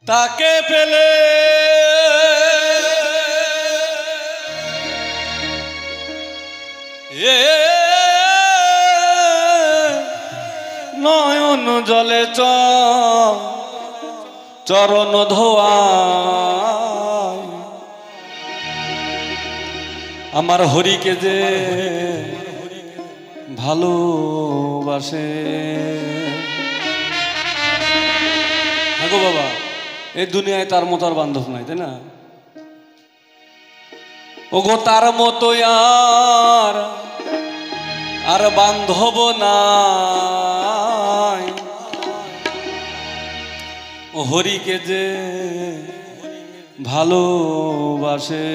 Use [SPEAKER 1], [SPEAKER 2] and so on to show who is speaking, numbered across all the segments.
[SPEAKER 1] তাকে পেলে নয়ন জলে চরণ ধোয়া আমার হরিকে যে ভালোবাসে। হ্যাঁ গো বাবা, এই দুনিয়ায় তার মতো আর বান্ধব নাই, তাই না? ও গো তার মতো আর বান্ধব নাই। ও হরিকে যে ভালোবাসে।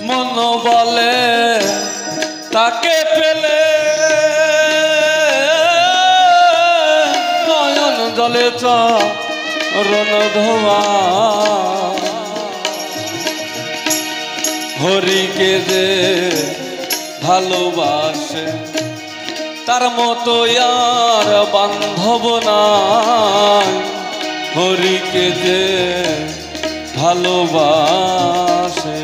[SPEAKER 1] মন বলে তাকে পেলে নয়ন জলে চরণ ধোয়া হরিকে যে ভালোবাসে তার মতো আর বান্ধব নাই। হরিকে যে ভালোবাসে।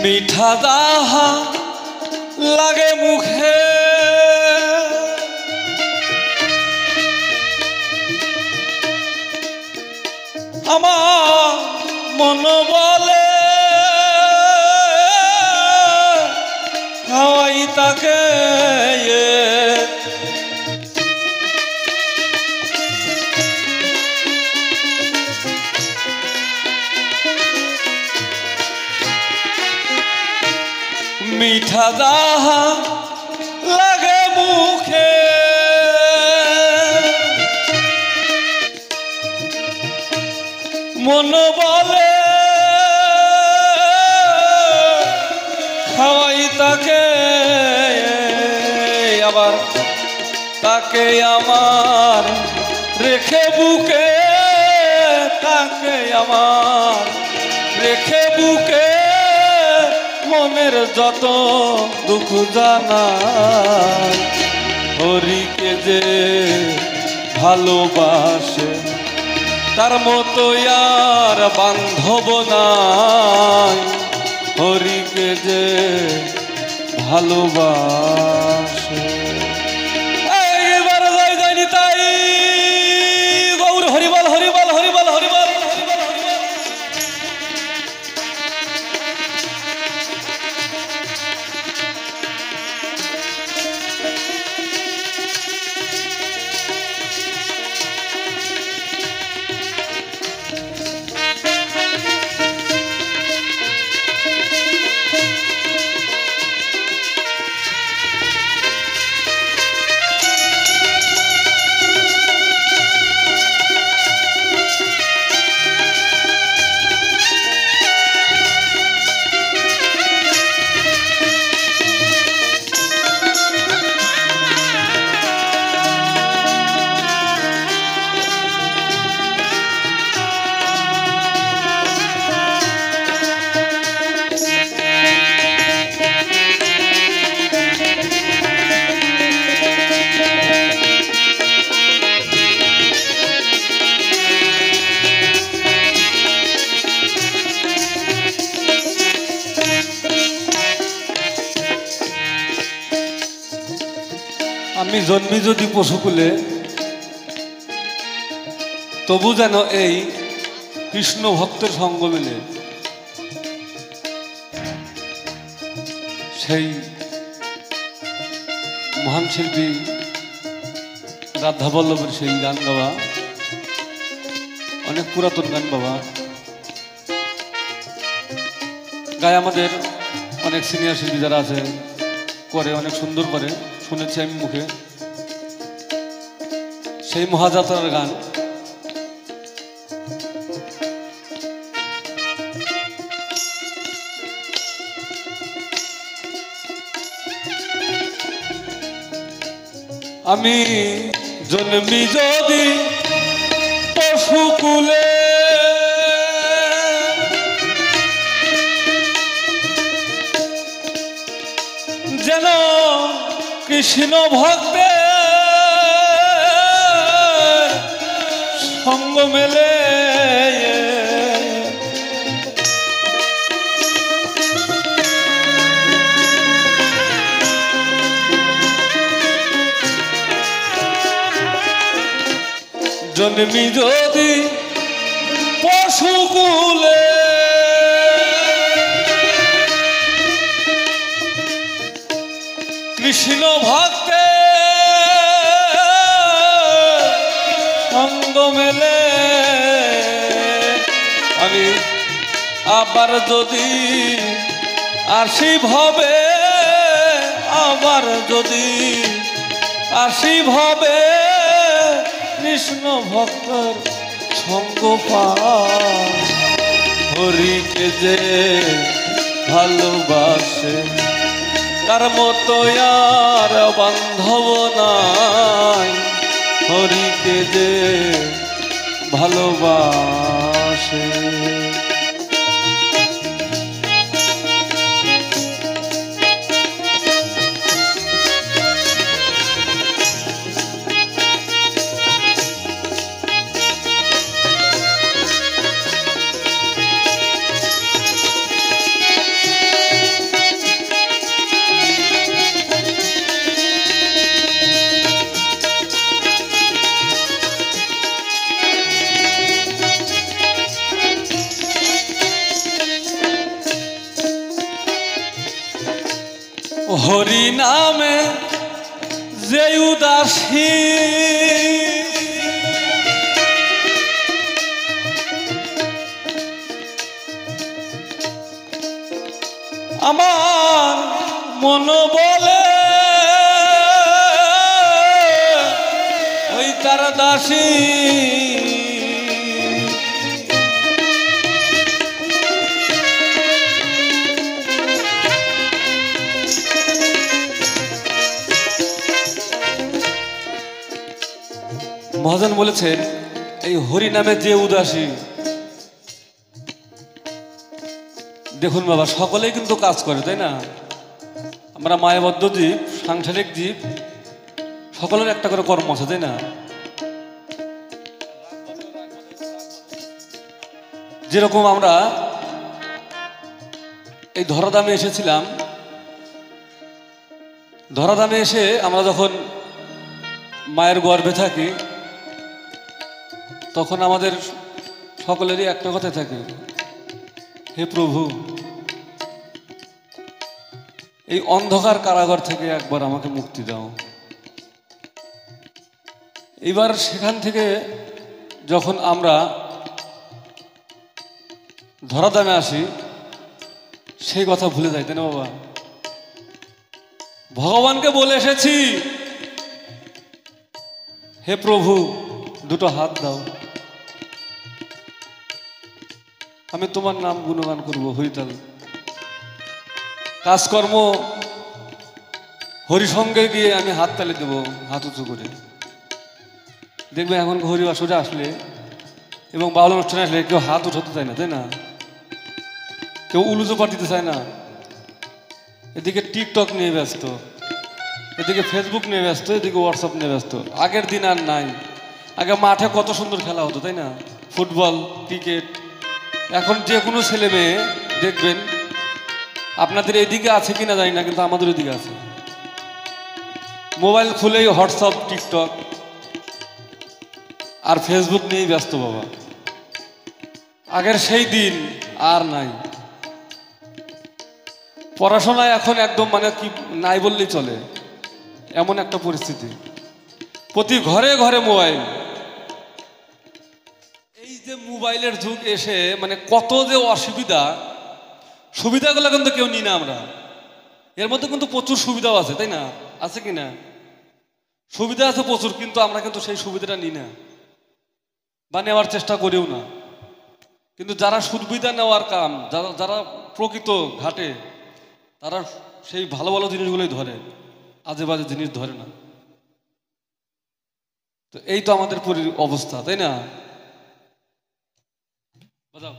[SPEAKER 1] মিঠা যাহা লাগে মুখে আমার মন বলে খাওয়াই তাকে। মিঠা যাহা লাগে মুখে মন বলে খাওয়াই তাকে। আবার তাকে আমার রেখে বুকে, তাকে আমার রেখে বুকে মনের যত দুঃখ জানা হরিকে যে ভালোবাসে তার মতো আর বান্ধব নাই। হরিকে যে ভালোবাসে। এইবার জয় জয় নিতাই গৌর হরিবল হরিবল হরিবল হরিবল। জন্মি যদি পশুকুলে, তবু যেন এই কৃষ্ণ ভক্তের সঙ্গ মিলে। সেই মহান শিল্পী রাধা বল্লভের সেই গান গাওয়া, অনেক পুরাতন গান বাবা গায়ে আমাদের অনেক সিনিয়র শিল্পী যারা আছে করে, অনেক সুন্দর করে, শুনেছি আমি মুখে। সেই মহাযাত্রার গান আমি জন্মি যদি পশুকুলে, যেন কৃষ্ণ ভক্তের সঙ্গ মেলে। জন্মি যদি পশুকুলে, কৃষ্ণ ভক্তে সঙ্গ মেলে। আমি আবার যদি আসি ভবে, আবার যদি আসি ভবে, কৃষ্ণ ভক্তর সঙ্গ পাই। হরিকে যে ভালোবাসে, তার মতো আর বান্ধব নাই। হরিকে যে ভালোবাসে, হরি নামে যে উদাসী, আমার মন বলে ওই তার দাসী। মহাজন বলেছেন এই হরি নামে যে উদাসী। দেখুন বাবা, সকলেই কিন্তু কাজ করে, তাই না? আমরা মায়াবদ্ধ জীব, সাংসারিক জীব, সকলের একটা করে কর্ম আছে, তাই না? যেরকম আমরা এই ধরাধামে এসেছিলাম, ধরাধামে এসে আমরা যখন মায়ের গর্ভে থাকি, তখন আমাদের সকলেরই একটা কথা থাকে, হে প্রভু, এই অন্ধকার কারাগার থেকে একবার আমাকে মুক্তি দাও। এবার সেখান থেকে যখন আমরা ধরাধামে আসি, সেই কথা ভুলে যাই, তাই না বাবা? ভগবানকে বলে এসেছি, হে প্রভু, দুটো হাত দাও, আমি তোমার নাম গুণগান করবো, হরিতাল কাজকর্ম হরিসঙ্গে গিয়ে আমি হাত তালি দেবো, হাত উঁচু করে। দেখবে এখন হরিবাসরে আসলে এবং বাউল অনুষ্ঠানে আসলে কেউ হাত উঠাতে চায় না, তাই না? কেউ উলুজোপার দিতে চায় না। এদিকে টিকটক নিয়ে ব্যস্ত, এদিকে ফেসবুক নিয়ে ব্যস্ত, এদিকে হোয়াটসঅ্যাপ নিয়ে ব্যস্ত। আগের দিন আর নাই। আগে মাঠে কত সুন্দর খেলা হতো, তাই না? Football, cricket. এখন যে কোনো ছেলে মেয়ে দেখবেন, আপনাদের এদিকে আছে কিনা জানি না, কিন্তু আমাদের ওইদিকে আছে। মোবাইল খুলেই হোয়াটসঅ্যাপ, টিকটক আর ফেসবুক নিয়েই ব্যস্ত বাবা। আগের সেই দিন আর নাই। পড়াশোনায় এখন একদম মানে কি নাই বললেই চলে, এমন একটা পরিস্থিতি। প্রতি ঘরে ঘরে মোবাইল। এই যে মোবাইলের যুগ এসে মানে কত যে অসুবিধা, সুবিধাগুলো কিন্তু কেউ নিই না আমরা। এর মধ্যে কিন্তু প্রচুর সুবিধাও আছে, তাই না? আছে কি না? সুবিধা আছে প্রচুর, কিন্তু আমরা কিন্তু সেই সুবিধাটা নিই না বা নেওয়ার চেষ্টা করিও না। কিন্তু যারা সুবিধা নেওয়ার কাম, যারা প্রকৃত ঘাটে, তারা সেই ভালো ভালো জিনিসগুলোই ধরে, আজে বাজে জিনিস ধরে না। তো এই তো আমাদের অবস্থা, তাই না? বাজাও।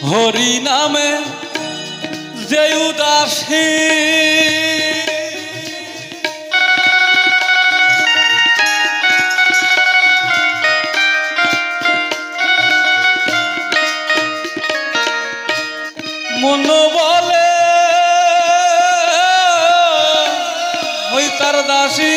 [SPEAKER 1] হরি নামে যে উদাসী, মন বলে হই তার দাসী।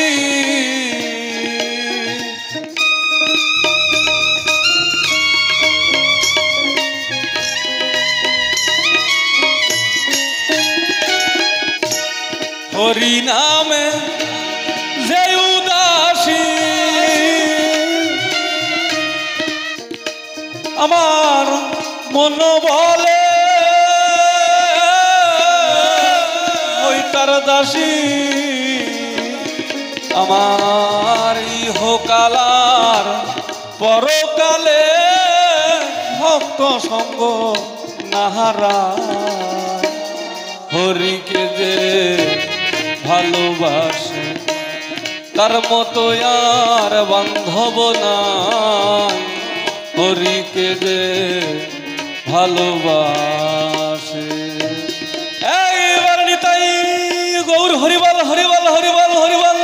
[SPEAKER 1] হরি নামে যে উদাসী, আমার মন বলে ওই তার দাসী। আমার ইহকালার পরকালে ভক্ত সঙ্গ নাহারা। হরিকে যে ভালোবাসে তার মতো আর বান্ধব নাই। হরিকে যে ভালোবাসে। এইবার নিতাই গৌর হরিবল হরিবল হরিবল হরিবল।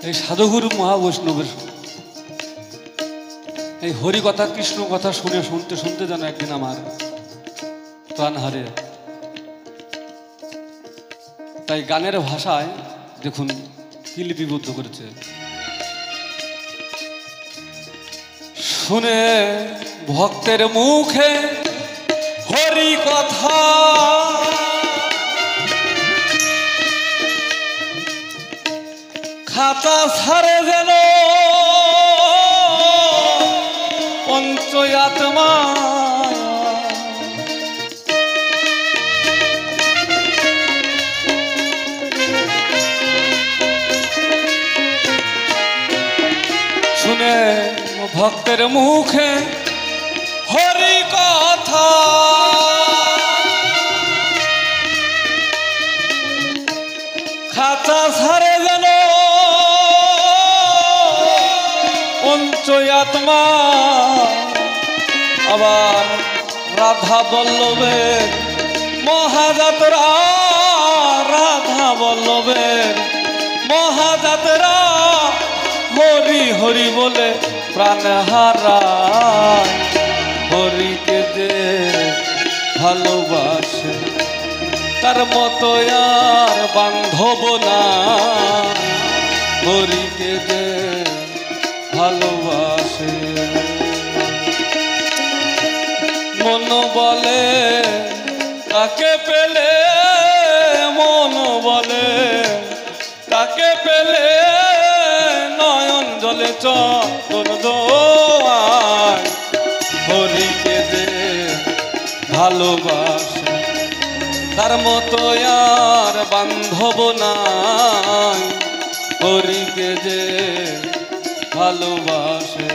[SPEAKER 1] এই সাধুগুরু মহাবৈষ্ণবের এই হরি কথা, কৃষ্ণ কথা শুনে শুনতে শুনতে যেন একদিন আমার প্রাণ হারে। তাই গানের ভাষায় দেখুন কি লিপিবদ্ধ করেছে। শুনে ভক্তের মুখে হরি কথা, খাতা ছাড়ে যেন পঞ্চয়াত্মা। শুনে ভক্তের মুখে হরি কথা, খাতা ছাড়ে যেন পঞ্চয়াত্মা। আবার রাধা বল্লভের মহাযাত্রা, রাধা বল্লভের মহাযাত্রা। হরি হরি বলে প্রাণ হারায়। হরিকে যে ভালোবাসে তার মতো আর বান্ধব না হরিকে যে ভালোবাসে মন বলে তাকে পেলে মন বলে তাকে পেলে নয়ন জলে চন্দন দোয়ায় হরিকে যে ভালোবাসে তার মতো আর বান্ধব নাই হরিকে যে ভালোবাসে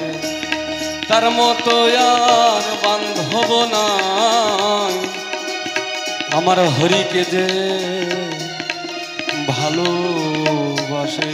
[SPEAKER 1] তার মতো আর বান্ধব নাই আমার হরিকে যে ভালোবাসে।